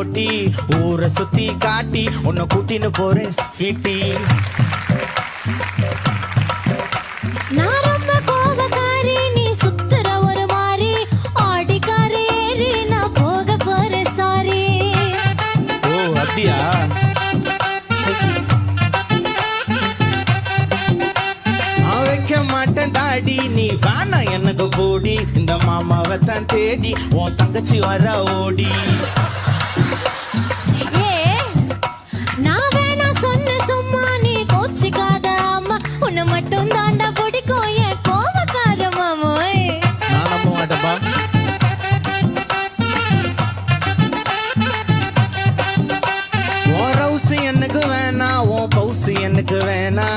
ஓட்டி ஊரை சுத்தி காட்டி உன்னை கூட்டின்னு போறேன் ஸ்வீட்டி. நான் ரொம்ப கோபக்காரி, நீ சுத்துற ஒரு மாதிரி ஆடிக்காரி ஏறி நான் போக போறேன் சாரி. ஓ அப்படியா? நான் வைக்க மாட்டேன் தாடி, நீ வேணா எனக்கு போடி. இந்த மாமாவை தான் தேடி உன் தங்கச்சி வர ஓடி. ஏ நான் வேணா சொன்ன சும்மா, நீ கோச்சிக்காத அம்மா. உன்னை மட்டும் தாண்டா பிடிக்கும் என் கோபக்கார மாமோய். நான் நம்ப மாட்டேப்பா. உன் ரவுசு எனக்கு வேணா, உன் பவுசு எனக்கு வேணா.